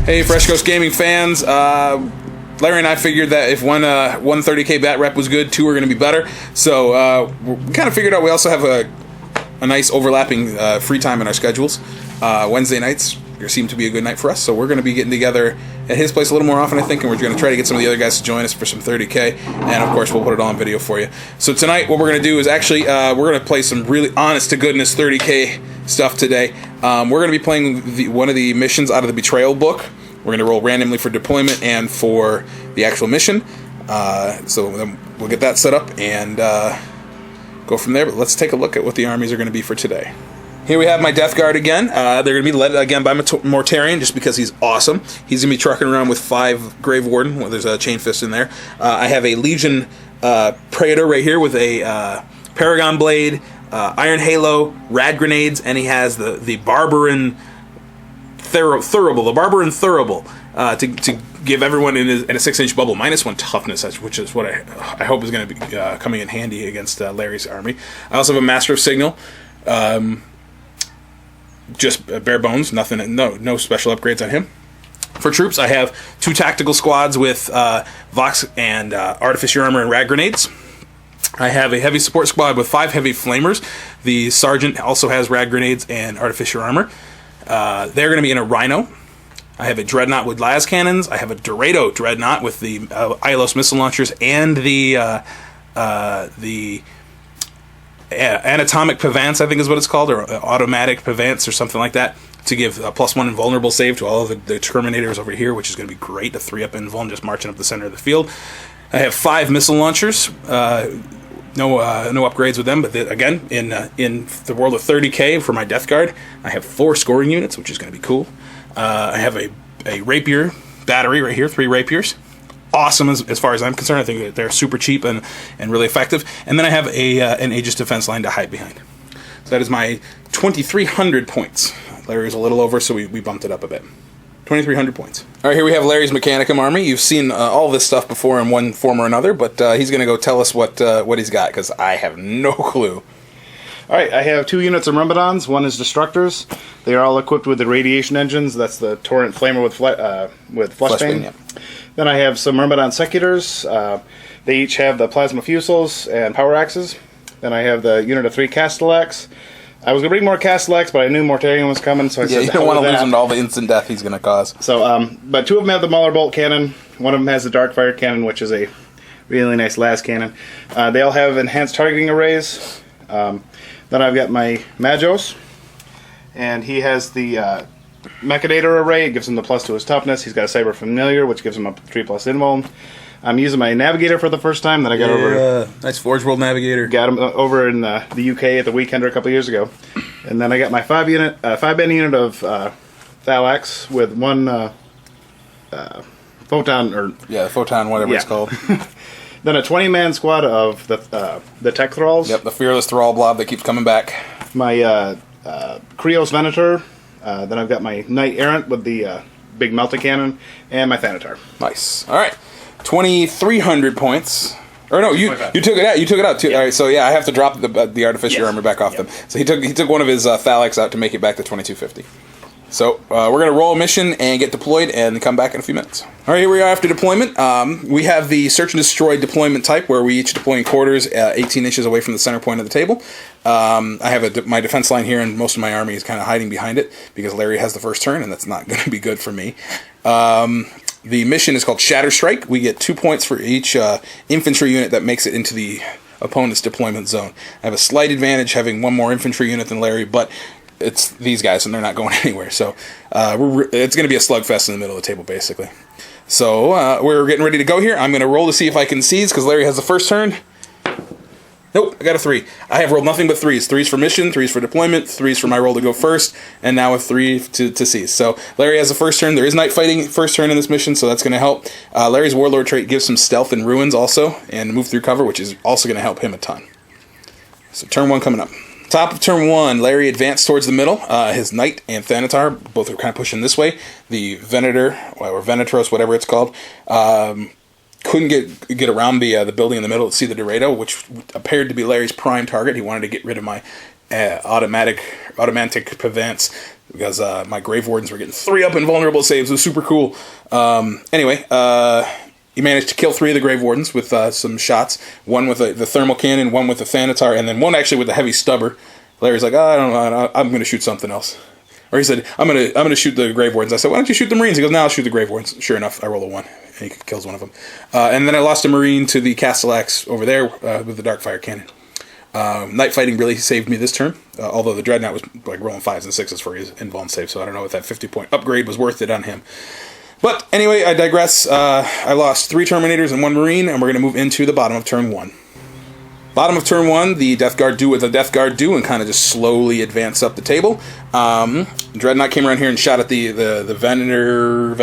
Hey, Fresh Ghost Gaming fans. Larry and I figured that if one 30k bat rep was good, two are going to be better. So we kind of figured out we also have a nice overlapping free time in our schedules. Wednesday nights seem to be a good night for us, so we're going to be getting together at his place a little more often, I think, and we're going to try to get some of the other guys to join us for some 30k, and of course we'll put it on video for you. So tonight what we're going to do is actually we're going to play some really honest-to-goodness 30k stuff today. We're going to be playing one of the missions out of the Betrayal book. We're going to roll randomly for deployment and for the actual mission. So then we'll get that set up and go from there. But let's take a look at what the armies are going to be for today. Here we have my Death Guard again. They're going to be led again by Mortarion, just because he's awesome. He's going to be trucking around with 5 Grave Warden. Well, there's a Chain Fist in there. I have a Legion Praetor right here with a Paragon Blade, Iron Halo, Rad Grenades, and he has the Barbaran Thurible, to give everyone in a 6-inch bubble -1 toughness, which is what I hope is going to be coming in handy against Larry's army. I also have a Master of Signal, just bare bones, nothing, no special upgrades on him. For troops, I have 2 tactical squads with Vox and Artificer Armor and Rad Grenades. I have a heavy support squad with 5 heavy flamers. The Sergeant also has Rad Grenades and Artificer Armor. They're going to be in a Rhino. I have a Dreadnought with las cannons. I have a Dorado Dreadnought with the Ilos missile launchers and the Anatomic Pavance, I think is what it's called, or Automatic Pavance or something like that, to give a +1 invulnerable save to all of the Terminators over here, which is going to be great, a 3-up invuln just marching up the center of the field. I have 5 missile launchers. No upgrades with them, but again, in the world of 30k for my Death Guard, I have 4 scoring units, which is going to be cool. I have a Rapier battery right here, 3 Rapiers. Awesome as far as I'm concerned. I think they're super cheap and really effective. And then I have an Aegis defense line to hide behind. So that is my 2,300 points. Larry's a little over, so we bumped it up a bit. 2,300 points. All right, here we have Larry's Mechanicum army. You've seen all this stuff before in one form or another, but he's going to go tell us what he's got, because I have no clue. All right, I have 2 units of Myrmidons. One is Destructors. They are all equipped with the radiation engines. That's the Torrent Flamer with Fleshbane. Yeah. Then I have some Myrmidon Secutors. They each have the Plasma Fusils and Power Axes. Then I have the unit of 3 Castellax. I was going to bring more Castellax, but I knew Mortarion was coming, so I said, you don't want to lose him to all the instant death he's going to cause. So, but 2 of them have the Mauler Bolt Cannon. One of them has the Darkfire Cannon, which is a really nice las cannon. They all have enhanced targeting arrays. Then I've got my Magos, and he has the Mechanitor array. It gives him the +2 to his toughness. He's got a Cyber Familiar, which gives him a 3+ invuln. I'm using my Navigator for the first time that I got over. Nice Forge World Navigator. Got him over in the UK at the Weekender a couple years ago. And then I got my 5-band unit of Thalax with 1 Photon, the Photon, whatever it's called. Then a 20-man squad of the Tech Thralls. Yep, the Fearless Thrall blob that keeps coming back. My Krios Venator. Then I've got my Knight Errant with the big Melta Cannon, and my Thanatar. Nice. All right, 2,300 points. Or no, you took it out. You took it out too. Yeah. All right, so yeah, I have to drop the Artificer armor back off them. So he took one of his Thalax out to make it back to 2,250. So we're going to roll a mission and get deployed and come back in a few minutes. All right, here we are after deployment. We have the Search and Destroy deployment type, where we each deploy in quarters 18 inches away from the center point of the table. I have my defense line here, and most of my army is kind of hiding behind it, because Larry has the first turn, and that's not going to be good for me. The mission is called Shatter Strike. We get 2 points for each infantry unit that makes it into the opponent's deployment zone. I have a slight advantage having 1 more infantry unit than Larry, but it's these guys, and they're not going anywhere. So it's going to be a slugfest in the middle of the table, basically. So we're getting ready to go here. I'm going to roll to see if I can seize, because Larry has the first turn. Nope, I got a 3. I have rolled nothing but 3s. 3s for mission, 3s for deployment, 3s for my roll to go first, and now a 3 to seize. So Larry has the first turn. There is night fighting first turn in this mission, so that's going to help. Larry's Warlord trait gives some stealth and ruins also, and move through cover, which is also going to help him a ton. So turn 1 coming up. Top of turn 1, Larry advanced towards the middle. His Knight and Thanatar, both are kind of pushing this way. The Venator, or Venatros, whatever it's called, couldn't get around the building in the middle to see the Dorado, which appeared to be Larry's prime target. He wanted to get rid of my automatic prevents, because my Grave Wardens were getting 3 up invulnerable saves. It was super cool. Anyway, he managed to kill 3 of the Grave Wardens with some shots. One with the thermal cannon, one with the Thanatar, and then one actually with the heavy stubber. Larry's like, I don't know, I'm going to shoot something else. Or he said, I'm gonna shoot the Grave Wardens. I said, why don't you shoot the Marines? He goes, no, I'll shoot the Grave Wardens. Sure enough, I roll a 1, and he kills one of them. And then I lost a Marine to the Castellax over there with the Darkfire Cannon. Night fighting really saved me this turn, although the Dreadnought was like rolling 5s and 6s for his invuln save, so I don't know if that 50-point upgrade was worth it on him. But anyway, I digress. I lost 3 Terminators and 1 Marine, and we're going to move into the bottom of turn 1. Bottom of turn 1, the Death Guard do what the Death Guard do and kind of just slowly advance up the table. Dreadnought came around here and shot at the Venator,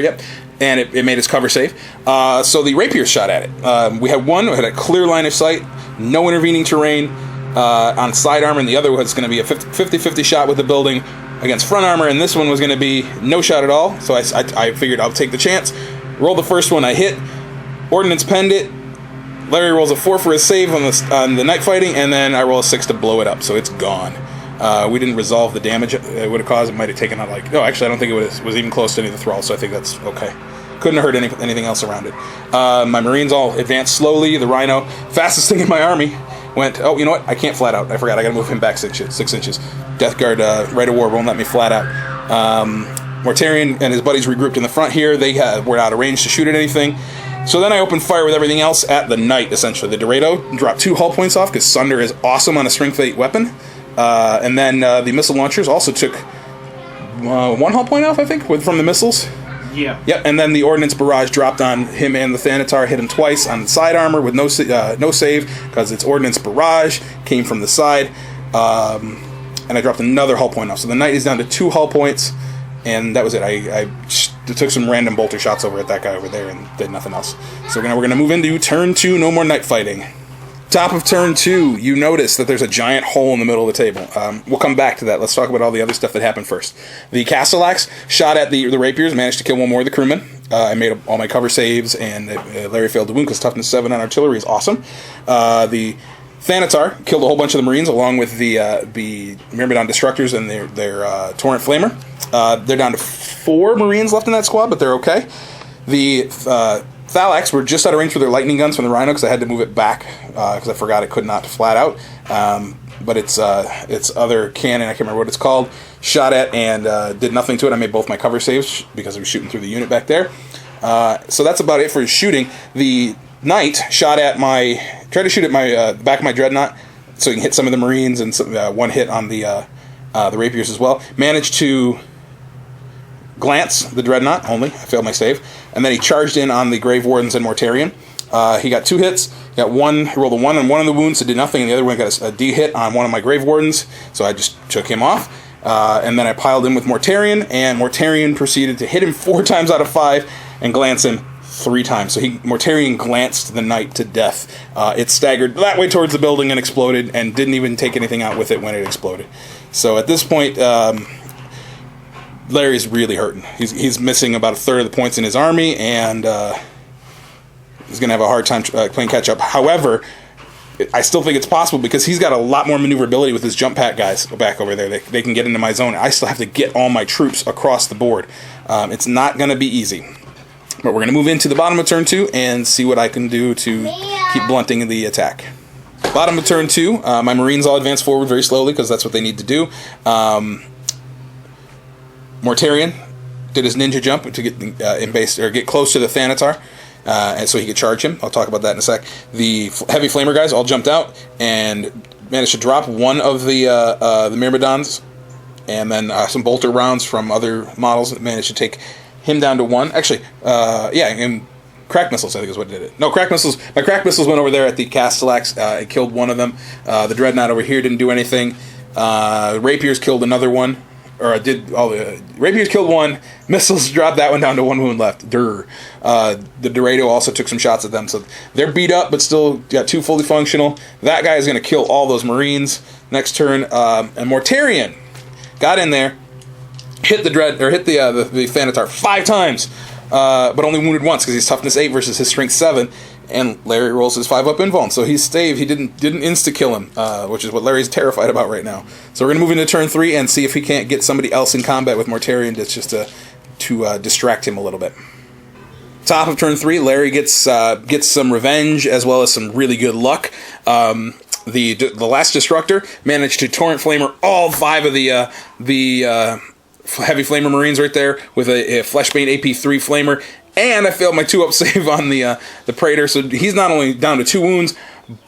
yep. And it made his cover save. So the Rapiers shot at it. We had one who had a clear line of sight, no intervening terrain on side armor, and the other was going to be a 50-50 shot with the building against front armor, and this one was going to be no shot at all. So I figured I'll take the chance. Rolled the first one, I hit. Ordnance penned it. Larry rolls a 4 for his save on the night fighting, and then I roll a 6 to blow it up, so it's gone. We didn't resolve the damage it would have caused. It might have taken out actually I don't think it was even close to any of the thralls, so I think that's okay. Couldn't have hurt anything else around it. My Marines all advanced slowly. The Rhino, fastest thing in my army, went, oh, you know what? I can't flat out. I forgot. I got to move him back 6 inches. Death Guard, Rite of War won't let me flat out. Mortarion and his buddies regrouped in the front here. They were out of range to shoot at anything. So then I opened fire with everything else at the knight, essentially. The Dorado dropped 2 hull points off because Sunder is awesome on a strength 8 weapon. And then the missile launchers also took 1 hull point off, I think, from the missiles. Yeah. Yep, and then the Ordnance Barrage dropped on him and the Thanatar, hit him twice on side armor with no save because its Ordnance Barrage came from the side. And I dropped another hull point off. So the knight is down to 2 hull points, and that was it. I took some random bolter shots over at that guy over there and did nothing else. So we're going to move into turn 2, no more night fighting. Top of turn 2, you notice that there's a giant hole in the middle of the table. We'll come back to that. Let's talk about all the other stuff that happened first. The Castellax shot at the Rapiers, managed to kill 1 more of the crewmen. I made all my cover saves, and Larry failed to wound because toughness 7 on artillery is awesome. The Thanatar killed a whole bunch of the Marines along with the Myrmidon Destructors and their Torrent Flamer. They're down to 4 Marines left in that squad, but they're okay. The Thalax were just out of range for their lightning guns from the Rhino because I had to move it back because I forgot it could not flat out. But its other cannon, I can't remember what it's called, shot at and did nothing to it. I made both my cover saves because I was shooting through the unit back there. So that's about it for his shooting. The Knight tried to shoot at my back of my Dreadnought so he can hit some of the Marines and one hit on the Rapiers as well. Managed to glance the Dreadnought only. I failed my save. And then he charged in on the Grave Wardens and Mortarion. He got 2 hits. He rolled a 1 on one of the wounds, so did nothing, and the other one got a D hit on one of my Grave Wardens, so I just took him off. And then I piled in with Mortarion, and Mortarion proceeded to hit him 4 times out of 5 and glance him 3 times. So Mortarion glanced the Knight to death. It staggered that way towards the building and exploded, and didn't even take anything out with it when it exploded. So at this point, Larry's really hurting. He's missing about 1/3 of the points in his army, and he's going to have a hard time playing catch-up. However, I still think it's possible because he's got a lot more maneuverability with his jump pack guys back over there. They can get into my zone. I still have to get all my troops across the board. It's not going to be easy. But we're going to move into the bottom of turn 2 and see what I can do to keep blunting the attack. Bottom of turn 2, my Marines all advance forward very slowly because that's what they need to do. Mortarion did his ninja jump to get close to the Thanatar, and so he could charge him. I'll talk about that in a sec. The heavy flamer guys all jumped out and managed to drop one of the Myrmidons, and then some bolter rounds from other models managed to take him down to 1. Actually, and crack missiles, I think is what did it. No, crack missiles. My crack missiles went over there at the Castellax. It killed one of them. The Dreadnought over here didn't do anything. Rapiers killed another one. Rapiers killed 1. Missiles dropped that one down to 1 wound left. The Dorado also took some shots at them. So they're beat up, but still got 2 fully functional. That guy is going to kill all those Marines next turn. And Mortarion got in there, hit the Thanatar 5 times, but only wounded once because he's toughness 8 versus his strength 7. And Larry rolls his 5-up invuln, so he's staved. He didn't insta-kill him, which is what Larry's terrified about right now. So we're going to move into turn 3 and see if he can't get somebody else in combat with Mortarion just to distract him a little bit. Top of turn 3, Larry gets some revenge as well as some really good luck. The last Destructor managed to Torrent Flamer all 5 of the Heavy Flamer Marines right there with a Fleshbane AP3 Flamer. And I failed my 2-up save on the Praetor, so he's not only down to 2 wounds,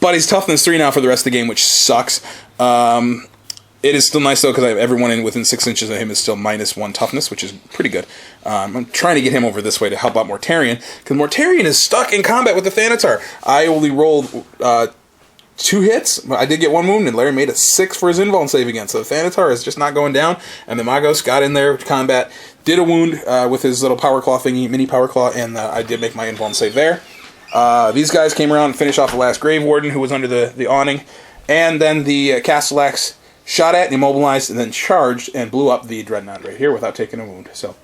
but he's toughness 3 now for the rest of the game, which sucks. It is still nice, though, because everyone within 6 inches of him is still -1 toughness, which is pretty good. I'm trying to get him over this way to help out Mortarion, because Mortarion is stuck in combat with the Thanatar. I only rolled 2 hits, but I did get 1 wound, and Larry made a 6 for his invuln save again. So the Thanatar is just not going down, and the Magos got in there to combat, did a wound with his little Power Claw thingy, mini Power Claw, and I did make my invuln save there. These guys came around and finished off the last Grave Warden, who was under the awning, and then the Castellax shot at and immobilized, and then charged and blew up the Dreadnought right here without taking a wound. So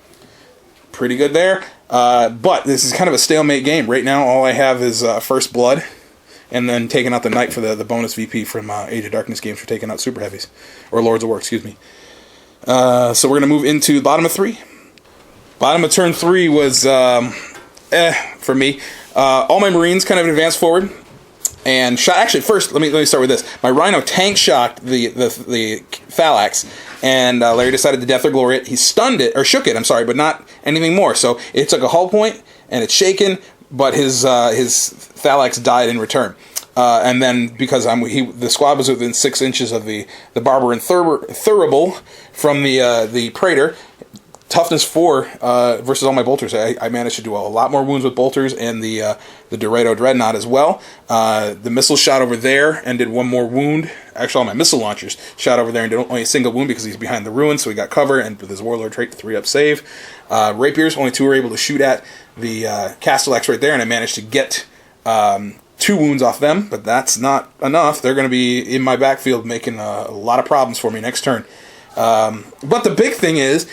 pretty good there. But this is kind of a stalemate game. Right now, all I have is First Blood, and then taking out the Knight for the bonus VP from Age of Darkness games for taking out Super Heavies. Or Lords of War, excuse me. So we're going to move into bottom of 3. Bottom of turn 3 was, for me. All my Marines kind of advanced forward. And shot. Actually, first, let me start with this. My Rhino tank shocked the Thalax, and Larry decided to Death or Glory it. He stunned it, or shook it, I'm sorry, but not anything more. So it took a hull point, and it's shaken, but his Thalax died in return. And then, because the squad was within 6 inches of the Barber and Thurible from the Praetor, toughness 4 versus all my bolters. I managed to do a lot more wounds with bolters and the Dorado Dreadnought as well. The missile shot over there and did 1 more wound. Actually, all my missile launchers shot over there and did only a single wound because he's behind the ruins, so he got cover, and with his Warlord trait, 3-up save. Rapiers, only 2 were able to shoot at the Castellax right there, and I managed to get 2 wounds off them, but that's not enough. They're going to be in my backfield making a lot of problems for me next turn. But the big thing is,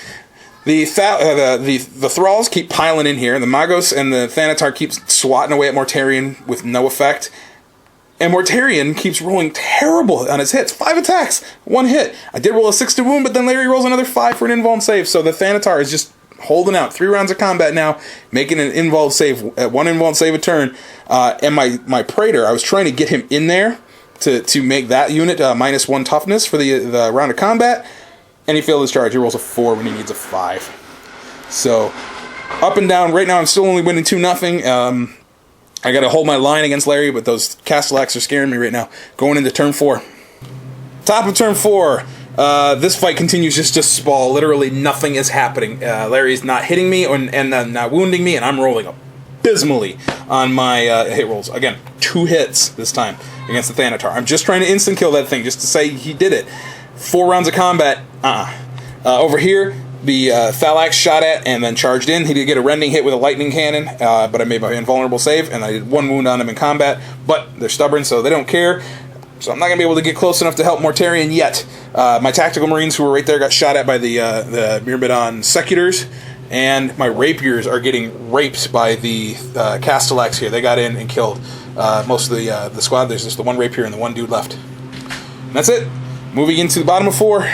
the Thralls keep piling in here. The Magos and the Thanatar keep swatting away at Mortarion with no effect. And Mortarion keeps rolling terrible on his hits. 5 attacks, 1 hit. I did roll a 6 to wound, but then Larry rolls another 5 for an invuln save. So the Thanatar is just holding out. 3 rounds of combat now, making an invuln save, 1 invuln save a turn. And my Praetor, I was trying to get him in there to make that unit -1 toughness for the round of combat. And he failed his charge. He rolls a 4 when he needs a 5. So, up and down. Right now, I'm still only winning 2-0. I got to hold my line against Larry, but those Castellax are scaring me right now. Going into turn 4. Top of turn 4. This fight continues just to spall. Literally nothing is happening. Larry's not hitting me and not wounding me, and I'm rolling abysmally on my hit rolls. Again, 2 hits this time against the Thanatar. I'm just trying to instant kill that thing just to say he did it. 4 rounds of combat, over here, the Thalax shot at and then charged in. He did get a rending hit with a lightning cannon, but I made my invulnerable save, and I did 1 wound on him in combat. But they're stubborn, so they don't care. So I'm not going to be able to get close enough to help Mortarion yet. My Tactical Marines who were right there got shot at by the Myrmidon Secutors, and my Rapiers are getting raped by the Castellax here. They got in and killed most of the squad. There's just the 1 Rapier and the 1 dude left. And that's it. Moving into the bottom of 4.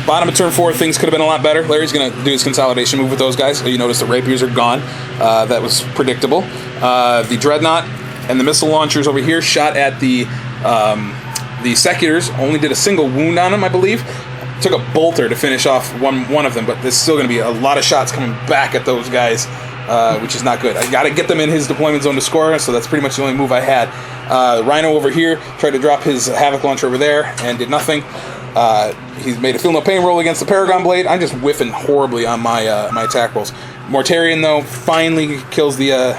Bottom of turn 4, things could have been a lot better. Larry's going to do his consolidation move with those guys. You notice the Rapiers are gone. That was predictable. The Dreadnought and the missile launchers over here shot at the Secutors. Only did a single wound on them, I believe. Took a bolter to finish off one of them, but there's still going to be a lot of shots coming back at those guys, which is not good. I got to get them in his deployment zone to score, so that's pretty much the only move I had. Rhino over here tried to drop his Havoc launcher over there and did nothing. He's made a Feel No Pain roll against the Paragon Blade. I'm just whiffing horribly on my attack rolls. Mortarion, though, finally kills the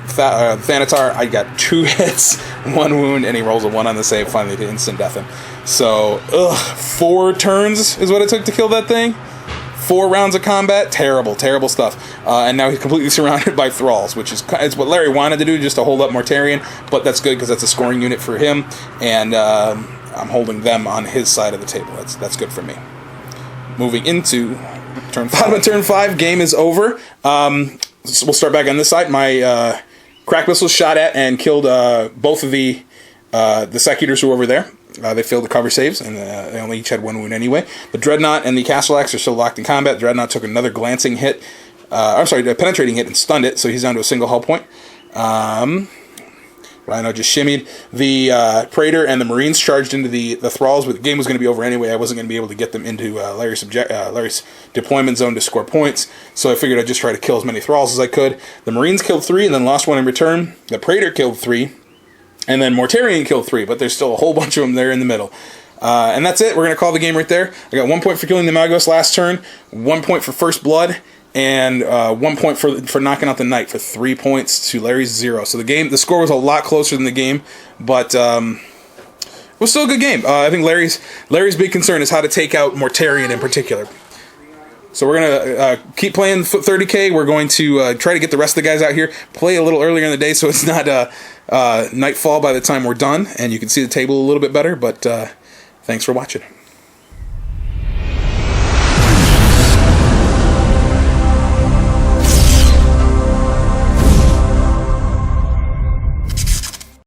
Thanatar. I got 2 hits, 1 wound, and he rolls a 1 on the save finally to instant death him. So, 4 turns is what it took to kill that thing. 4 rounds of combat, terrible, terrible stuff. And now he's completely surrounded by Thralls, which is it's what Larry wanted to do, just to hold up Mortarion. But that's good because that's a scoring unit for him, and I'm holding them on his side of the table. That's good for me. Moving into turn 5. Bottom of turn 5, game is over. So we'll start back on this side. My crack missiles shot at and killed both of the Psych-Eaters who were over there. They failed to cover saves, and they only each had 1 wound anyway. The Dreadnought and the Castle Axe are still locked in combat. Dreadnought took another glancing hit. A penetrating hit and stunned it, so he's down to a single hull point. Rhino just shimmied. The Praetor and the Marines charged into the Thralls, but the game was going to be over anyway. I wasn't going to be able to get them into Larry's deployment zone to score points, so I figured I'd just try to kill as many Thralls as I could. The Marines killed 3 and then lost 1 in return. The Praetor killed 3, and then Mortarion killed 3, but there's still a whole bunch of them there in the middle. And that's it. We're going to call the game right there. I got 1 point for killing the Magos last turn, 1 point for First Blood, and 1 point for knocking out the Knight for 3 points to Larry's 0. So the score was a lot closer than the game, but it was still a good game. I think Larry's big concern is how to take out Mortarion in particular. So we're going to keep playing 30K. We're going to try to get the rest of the guys out here, play a little earlier in the day so it's not nightfall by the time we're done, and you can see the table a little bit better, but thanks for watching.